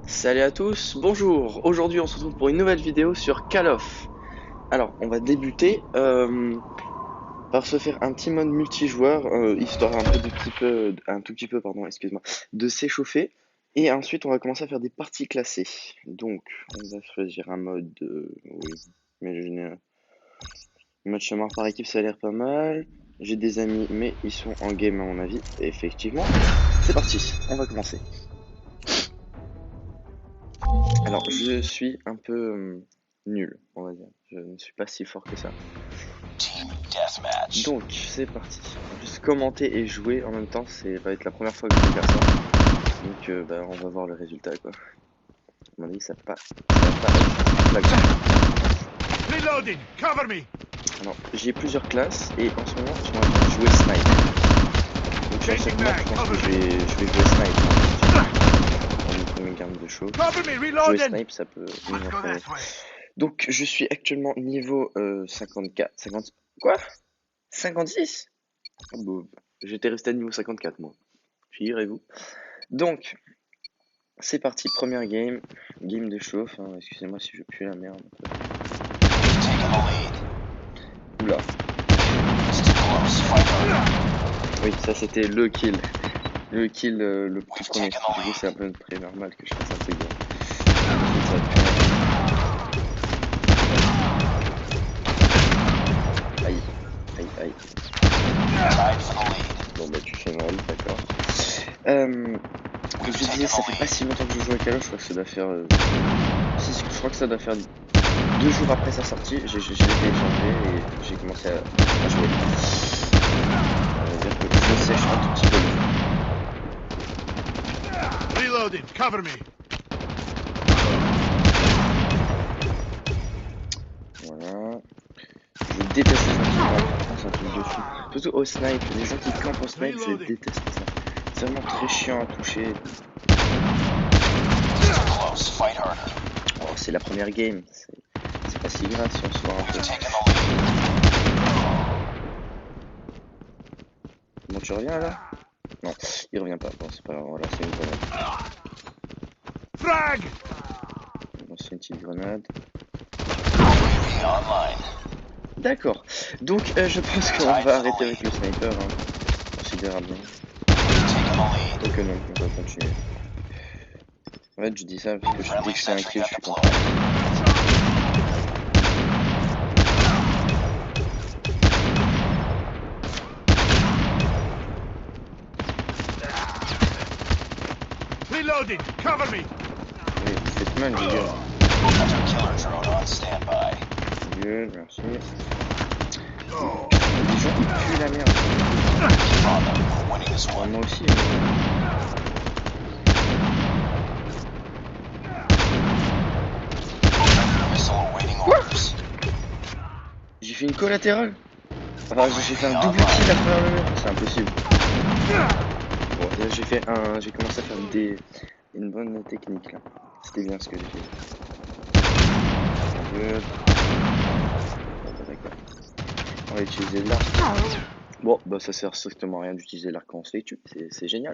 Salut à tous, bonjour. Aujourd'hui on se retrouve pour une nouvelle vidéo sur Call of. Alors on va débuter par se faire un petit mode multijoueur, histoire un tout petit peu pardon, excuse-moi, de s'échauffer. Et ensuite on va commencer à faire des parties classées. Donc on va choisir un mode, oui, mais match mort par équipe ça a l'air pas mal. J'ai des amis mais ils sont en game à mon avis. Et effectivement, c'est parti, on va commencer. Alors, je suis un peu nul, on va dire. Je ne suis pas si fort que ça. Donc, c'est parti. On va juste commenter et jouer en même temps. Ça va être la première fois que je vais faire ça. Donc, on va voir le résultat, quoi. À mon avis, ça va pas être la Reloading! Cover me! Alors, j'ai plusieurs classes et en ce moment, j'aimerais bien jouer snipe. Donc, à chaque match, je pense que je vais jouer snipe. On met une garde de chaud. Jouer snipe, ça peut nous entraîner. Donc, je suis actuellement niveau 54. 50... Quoi? 56? Oh, bon, j'étais resté à niveau 54, moi. Figurez-vous. Donc, c'est parti. Première game. Game de chauffe. Hein. Excusez-moi si je pue la merde. Oula. Oui, ça c'était le kill. Le kill le plus premier. Du coup, c'est un peu très normal que je fasse un peu game. Aïe. Aïe, aïe. Bon, bah, tu fais mal, d'accord. Comme je disais, ça fait pas si longtemps que je joue à Call of, je crois que ça doit faire. Je crois que ça doit faire 2 jours après sa sortie. J'ai téléchargé et j'ai commencé à jouer. On va dire que je sèche un tout petit peu le jeu. Reloading! Cover me! Voilà. Je déteste les gens qui campent, c'est un truc de fou. Surtout au snipe, les gens qui campent au snipe, je déteste ça. C'est vraiment très chiant à toucher. Oh, c'est la première game. C'est pas si grave si on se voit un peu. Bon, tu reviens là? Non, il revient pas. Bon, c'est pas grave. Voilà, c'est une grenade. Frag! Bon, c'est une petite grenade. D'accord. Donc, je pense qu'on va arrêter avec le sniper. Hein. Considérablement. Donc, non, on va continuer. En fait, je dis ça parce que je dis que c'est un kill, je suis content. Reloading! Cover me! Oui, faites mal, les gars. Good, merci. Les gens qui puent la merde. Ouais, moi aussi. J'ai fait une collatérale. Enfin, j'ai fait un double kill à travers le mur. C'est impossible. Bon, là, j'ai commencé à faire une bonne technique là. C'était bien ce que j'ai fait. Good. Bon, bah, d'accord. On va utiliser l'arc. Bon, bah ça sert strictement à rien d'utiliser l'arc quand on se fait tuer. C'est génial.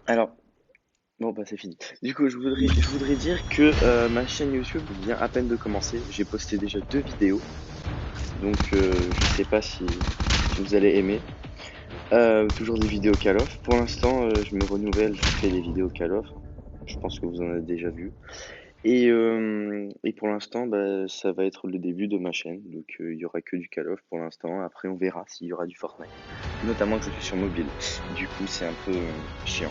Alors, bon bah c'est fini. Du coup, je voudrais dire que ma chaîne YouTube vient à peine de commencer. J'ai posté déjà 2 vidéos. Donc je sais pas si vous allez aimer. Toujours des vidéos Call of. Pour l'instant, je me renouvelle, je fais des vidéos Call of. Je pense que vous en avez déjà vu. Et pour l'instant, bah, ça va être le début de ma chaîne. Donc il y aura que du Call of pour l'instant. Après, on verra s'il y aura du Fortnite. Notamment que je suis sur mobile. Du coup, c'est un peu chiant.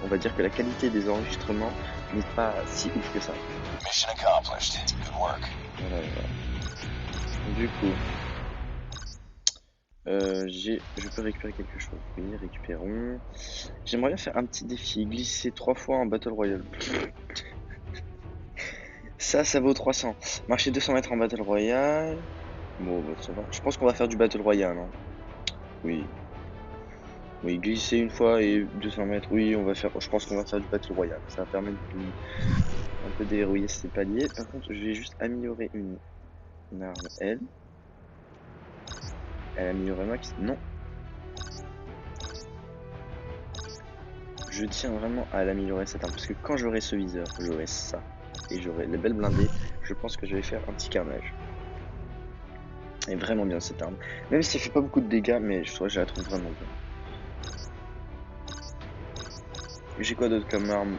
On va dire que la qualité des enregistrements n'est pas si ouf que ça. Mission accomplished. Good work. Voilà, voilà. Du coup, je peux récupérer quelque chose. Oui, récupérons. J'aimerais bien faire un petit défi. Glisser 3 fois en Battle Royale. Ça vaut 300. Marcher 200 mètres en Battle Royale. Bon, bah, ça va. Je pense qu'on va faire du Battle Royale. Hein. Oui. Oui, glisser une fois et 200 mètres. Oui, je pense qu'on va faire du Battle Royale. Ça va permettre un peu déverrouiller ces paliers. Par contre, je vais juste améliorer une arme L. Elle a amélioré max? Non. je tiens vraiment à l'améliorer cette arme. Parce que quand j'aurai ce viseur, j'aurai ça. Et j'aurai les belles blindées. Je pense que je vais faire un petit carnage. Elle est vraiment bien cette arme. Même si elle fait pas beaucoup de dégâts, mais je la trouve vraiment bien. J'ai quoi d'autre comme arme?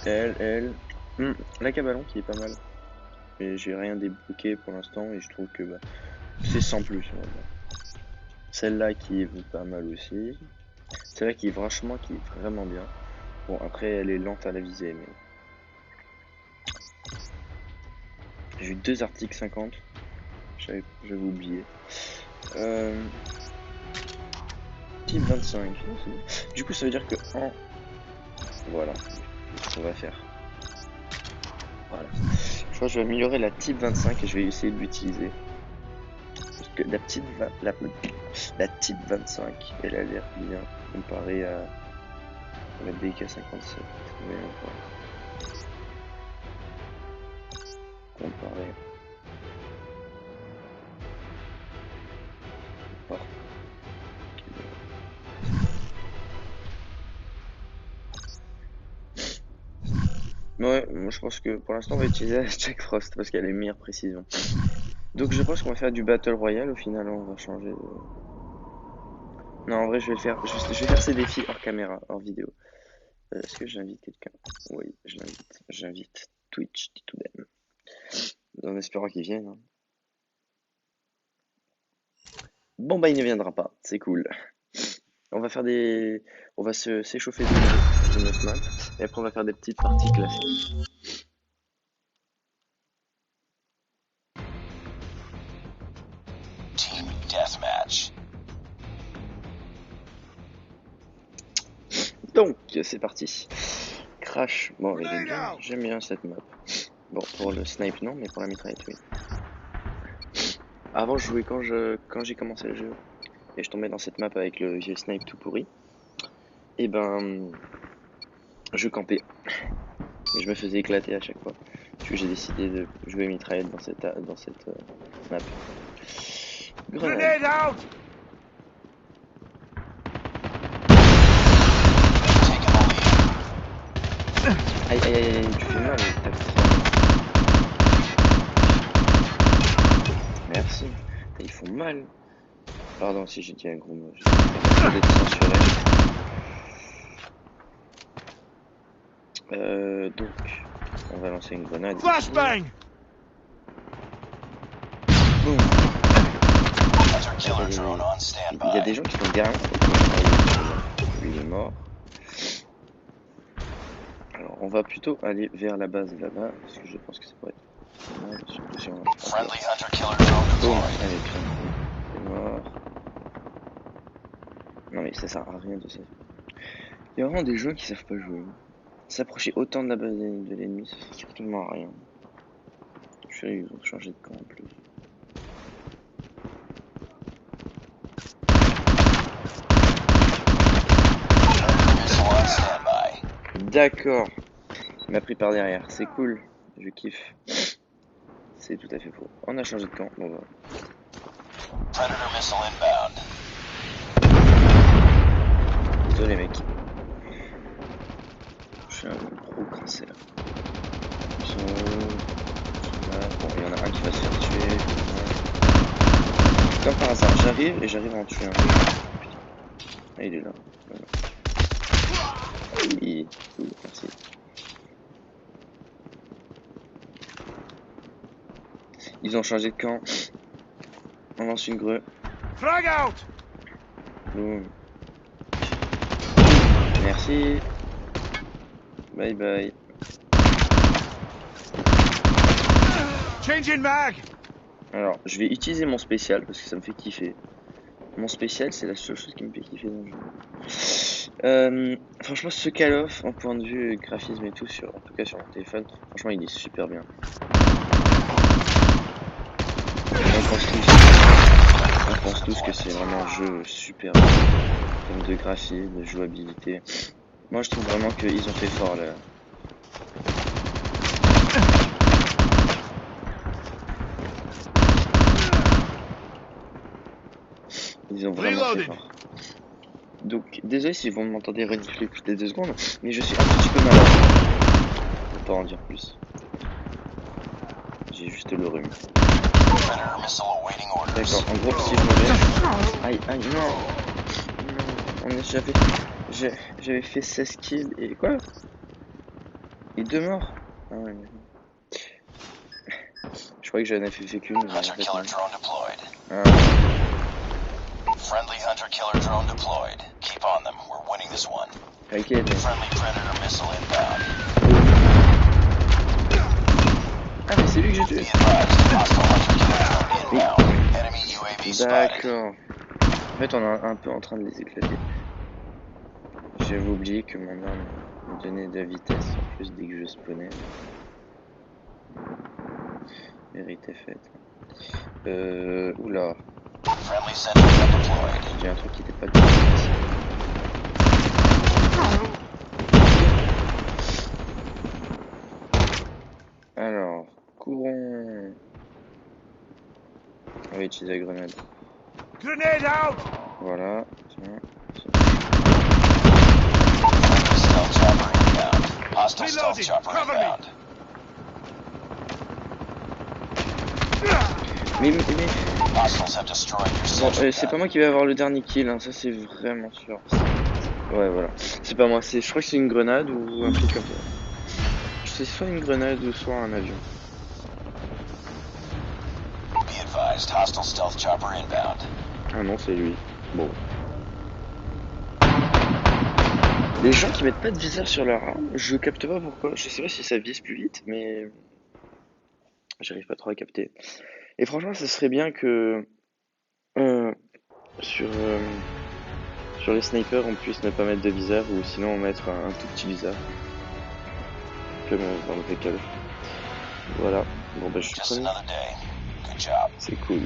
Elle. La cabalon qui est pas mal. Et j'ai rien débloqué pour l'instant et je trouve que bah, c'est sans plus. Celle-là qui est pas mal aussi. Celle-là qui est vraiment bien. Bon après elle est lente à la visée mais. J'ai eu 2 articles 50. J'avais oublié. Type 25. Du coup ça veut dire que en. Voilà. Ce qu'on va faire. Voilà. Je crois que je vais améliorer la type 25 et je vais essayer de l'utiliser. Parce que la type 25, elle a l'air bien comparée à la DK57. Mais comparé. Ouais, moi je pense que pour l'instant on va utiliser la Jack Frost parce qu'elle a une meilleure précision. Donc je pense qu'on va faire du Battle Royale au final, on va changer de... Non en vrai je vais le faire, je vais faire ces défis hors caméra, hors vidéo. Est-ce que j'invite quelqu'un? Oui, je l'invite. J'invite Twitch Titouden. En espérant qu'il vienne. Hein. Bon bah il ne viendra pas, c'est cool. On va faire des... On va s'échauffer de notre map. Et après on va faire des petites parties classiques. Team deathmatch. Donc c'est parti. Crash. Bon il est bien. J'aime bien cette map. Bon pour le snipe non, mais pour la mitraillette oui. Avant je jouais quand j'ai commencé le jeu. Et je tombais dans cette map avec le vieux snipe tout pourri. Et ben... Je campais. Mais je me faisais éclater à chaque fois. Du coup j'ai décidé de jouer mitraillette dans cette map. Grenade out! Aïe aïe aïe, tu fais mal. Merci. Ils font mal. Pardon si j'ai dit un gros mot. J'ai d'être censuré. Donc, on va lancer une grenade. Flashbang! Boum. Il y a des gens qui sont derrière. Lui il est mort. Alors, on va plutôt aller vers la base là-bas, parce que je pense que ça pourrait être mal. Boum, allez, c'est mort. Non mais ça sert à rien de ça. Il y a vraiment des gens qui savent pas jouer. S'approcher autant de la base de l'ennemi, ça sert strictement à rien. Je suis ils ont changé de camp en plus. D'accord. Il m'a pris par derrière, c'est cool. Je kiffe. C'est tout à fait faux. On a changé de camp. Bon bah. Predator missile inbound. Désolé mec. Je suis un gros crassé là. Ils sont là. Bon, il y en a un qui va se faire tuer. Comme par hasard, j'arrive et j'arrive à en tuer un. Ah, il est là. Voilà. Oui, cool, merci. Ils ont changé de camp. On lance une grue. Frag out! Boum. Merci. Bye bye. Changing mag! Alors, je vais utiliser mon spécial parce que ça me fait kiffer. Mon spécial, c'est la seule chose qui me fait kiffer dans le jeu. Franchement, ce Call of, en point de vue graphisme et tout, en tout cas sur mon téléphone, franchement, il est super bien. On pense tous que c'est vraiment un jeu super bien, en termes de graphisme, de jouabilité. Moi, je trouve vraiment qu'ils ont fait fort là. Ils ont vraiment fait fort. Donc désolé si vous m'entendez renifler toutes les 2 secondes, mais je suis un petit peu malade. Je peux pas en dire plus. J'ai juste le rhume. Predator missile awaiting orders. D'accord, en gros si je me mets... Aïe, aïe, non. Non, j'avais fait 16 kills et quoi? Et 2 morts? Ah ouais, mais... Je croyais que j'en avais fait qu'une, mais en Hunter fait killer non. drone deployed. Ah, Friendly hunter killer drone deployed. Keep on them. We're winning this one. ok, donc... Friendly predator missile inbound. Ah mais c'est lui que j'ai Be tué. advised, hostile hunter killer drone inbound. Enemy UAV spotted. D'accord. En fait on est un peu en train de les éclater. J'avais oublié que mon arme me donnait de la vitesse en plus dès que je spawnais. Vérité faite. Oula, Friendly sentry gun deployed. j'ai un truc qui était pas tout ici. Alors, courons. On va utiliser la grenade. Grenade out! Voilà, tiens. Stealth chopper inbound. Hostile stealth Reloading. chopper Cover me. inbound. Mais Hostiles have destroyed your bon, sentry c'est pas gun. moi qui vais avoir le dernier kill, hein, ça c'est vraiment sûr. Ouais, voilà. C'est pas moi, je crois que c'est une grenade ou un truc comme ça. C'est soit une grenade ou soit un avion. Be advised, hostile stealth chopper inbound. Ah non, c'est lui. Bon. Les gens qui mettent pas de viseur sur leur arme, je capte pas pourquoi. Je sais pas si ça vise plus vite, mais j'arrive pas trop à capter. Et franchement, ce serait bien que euh, sur sur les snipers, on puisse ne pas mettre de viseur ou sinon mettre un tout petit viseur, comme dans le VK. Voilà. Bon bah je suis Just premier. another day. Good job. C'est cool.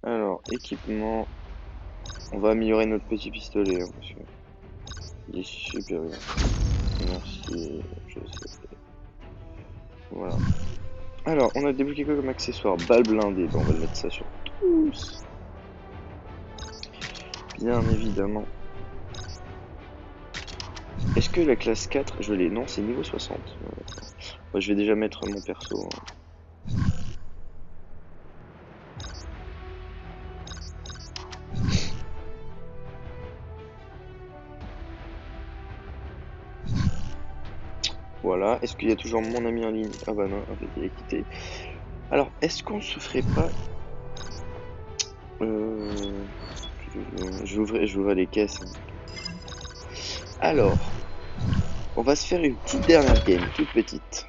Alors, équipement. On va améliorer notre petit pistolet, hein, parce que il est super bien. Merci, je sais. Voilà. Alors, on a débloqué quoi comme accessoire? Balle blindée, bon, on va le mettre ça sur tous. Bien évidemment. Est-ce que la classe 4, je l'ai? Non, c'est niveau 60. Moi, je vais déjà mettre mon perso. Hein. Voilà, est-ce qu'il y a toujours mon ami en ligne? Ah bah non, en fait il est quitté. Alors, est-ce qu'on se ferait pas... je vais ouvrir les caisses. Alors, on va se faire une petite dernière game, toute petite.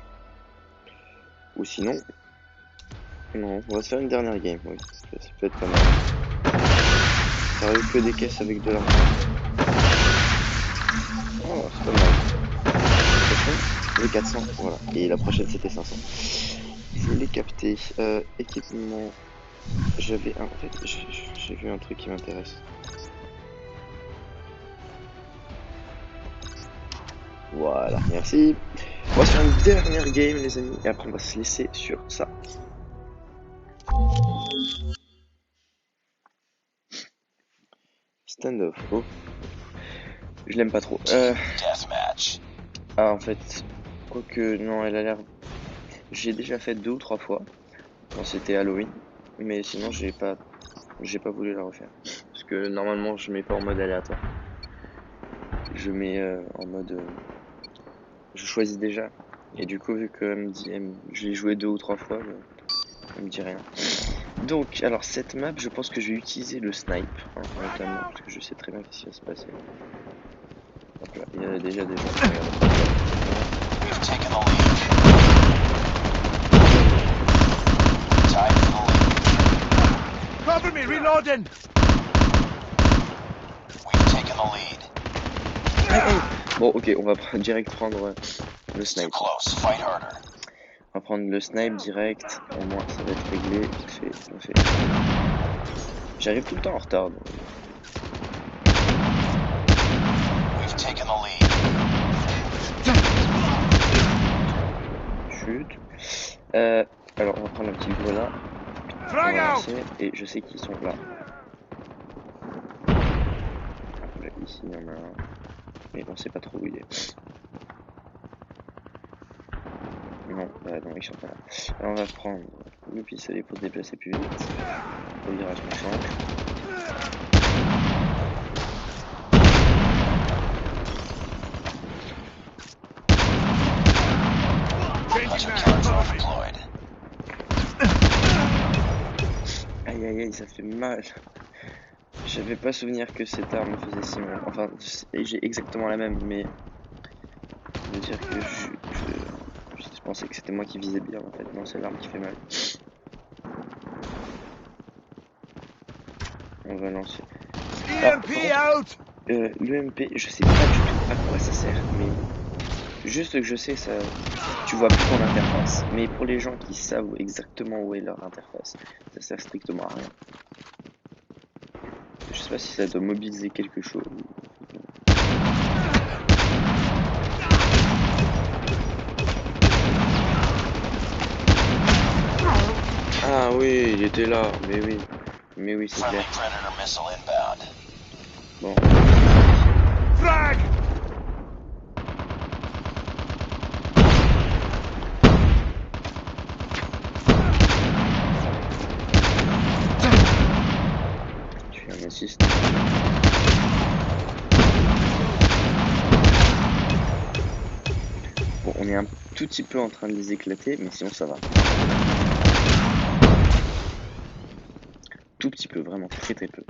Ou sinon... Non, on va se faire une dernière game, oui. Ça peut être pas mal. Ça arrive que des caisses avec de l'argent. Oh, c'est pas mal. Le 400, voilà. Et la prochaine c'était 500. Je l'ai capté. Équipement. J'avais un... En fait, j'ai vu un truc qui m'intéresse. Voilà, merci. On va se faire une dernière game, les amis. Et après, on va se laisser sur ça. Standoff. Oh. Je l'aime pas trop. Deathmatch. Ah, en fait. Quoique, non, elle a l'air... J'ai déjà fait 2 ou 3 fois. Quand c'était Halloween. Mais sinon, j'ai pas voulu la refaire. Parce que normalement, je mets pas en mode aléatoire. Je mets en mode... je choisis déjà. Et du coup, vu que je l'ai joué 2 ou 3 fois, elle me dit rien. Donc, alors cette map, je pense que je vais utiliser le snipe, hein, notamment, parce que je sais très bien ce qui va se passer. Hop là, il y a déjà des gens qui regardent. We've taken the lead. Tied for the lead. Cover me, reloading! We've taken the lead. Bon, ok, on va direct prendre le Too snipe. close. Fight harder. On va prendre le snipe direct, au moins ça va être réglé, vite fait. J'arrive tout le temps en retard. Donc. We've taken the lead. Chute. Alors on va prendre la petite grenade. On Frag va out! lancer, et je sais qu'ils sont là. Là, ici, il y en a un. Mais on sait pas trop où il est. Non, bah non, ils sont pas là. Alors on va prendre le pistolet pour se déplacer plus vite. Au virage, on change. Changing Hunter mag. killer drone Cover me. deployed. Aïe aïe aïe, ça fait mal. J'avais pas souvenir que cette arme faisait si mal. Enfin, j'ai exactement la même, mais je veux dire que je pensais que c'était moi qui visais bien en fait. Non, c'est l'arme qui fait mal. On va lancer. EMP out! L'EMP, je sais pas du tout à quoi ça sert, mais juste que je sais, ça, tu vois plus ton interface. Mais pour les gens qui savent exactement où est leur interface, ça sert strictement à rien. Je sais pas si ça doit mobiliser quelque chose. Ah oui, il était là, mais oui, c'est Friendly clair. Predator missile inbound. Bon, Frag! je fais un assist. Bon, on est un tout petit peu en train de les éclater, mais sinon ça va. Tout petit peu, vraiment très très peu.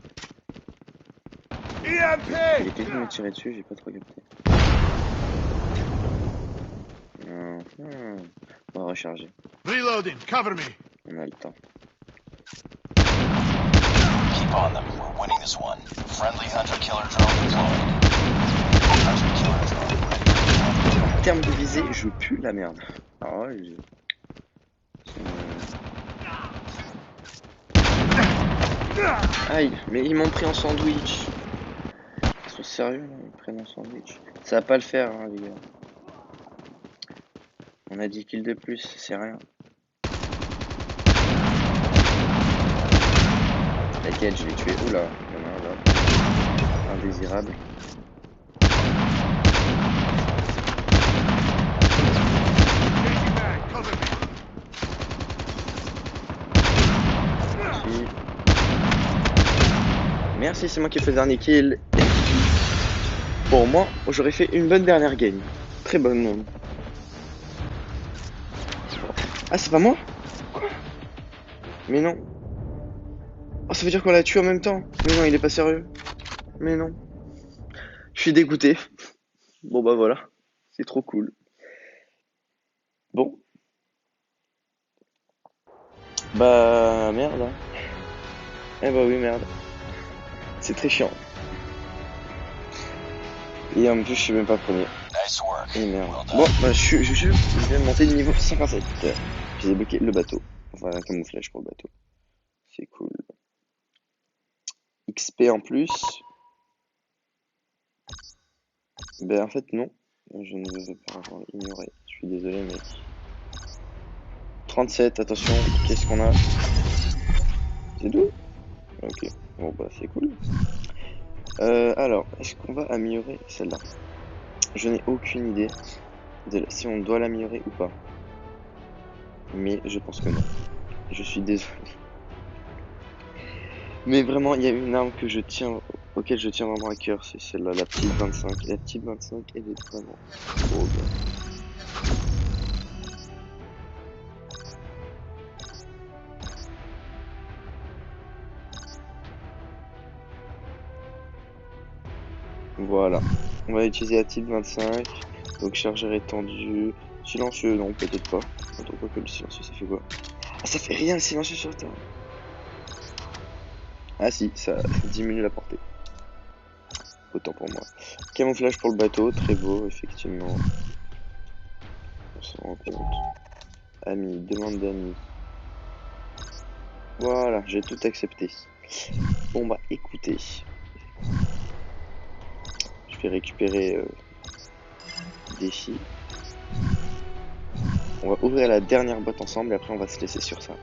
Il y a EMP! quelqu'un qui m'a tiré dessus, j'ai pas trop capté. On va recharger, Reloading. Cover me. on a le temps. Keep on them. We're winning this one. Friendly hunter killer drone deployed. Hunter killer drone ready. En termes de visée, je pue la merde. Alors là, aïe, mais ils m'ont pris en sandwich. Ils sont sérieux là, ils me prennent en sandwich. Ça va pas le faire, hein, les gars. On a 10 kills de plus, c'est rien. T'inquiète, je l'ai tué. Oula, il y en a un là. Indésirable. Changing mag. Cover me. Merci. Merci, c'est moi qui ai fait le dernier kill. Pour moi, j'aurais fait une bonne dernière game. Très bonne même. Ah, c'est pas moi? Quoi? Mais non. Oh, ça veut dire qu'on l'a tué en même temps. Mais non, il est pas sérieux. Mais non. Je suis dégoûté. Bon bah voilà. C'est trop cool. Bon. Bah merde. Hein. Eh bah oui, merde. C'est très chiant. Et en plus, je suis même pas premier. Nice work. Et merde. Well done. Bon, bah je viens de monter de niveau 57. J'ai débloqué le bateau. Enfin, un camouflage pour le bateau. C'est cool. XP en plus. Ben en fait non. Je ne vais pas avoir ignoré. Je suis désolé mais... 37, attention, qu'est-ce qu'on a? C'est tout? Ok, bon bah c'est cool. Alors, est-ce qu'on va améliorer celle-là? Je n'ai aucune idée de si on doit l'améliorer ou pas. Mais je pense que non. Je suis désolé. Mais vraiment, il y a une arme que je tiens, auquel je tiens vraiment à cœur, c'est celle-là, la petite 25. La petite 25, elle est vraiment trop bien. Voilà, on va utiliser la petite 25. Donc chargeur étendu, silencieux, non peut-être pas. Attends, quoi que le silencieux ça fait quoi? Ah, ça fait rien le silencieux sur terre. Ah si, ça diminue la portée. Autant pour moi. Camouflage pour le bateau, très beau, effectivement. On s'en rend compte. Ami, demande d'amis. Voilà, j'ai tout accepté. Bon bah écoutez. Je vais récupérer défi. On va ouvrir la dernière boîte ensemble et après on va se laisser sur ça.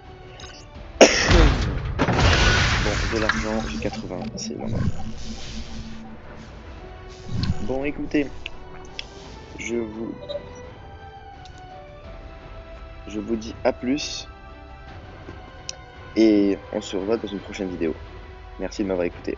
de l'argent, j'ai 80, c'est normal. Bon, écoutez, je vous dis à plus, et on se revoit dans une prochaine vidéo. Merci de m'avoir écouté.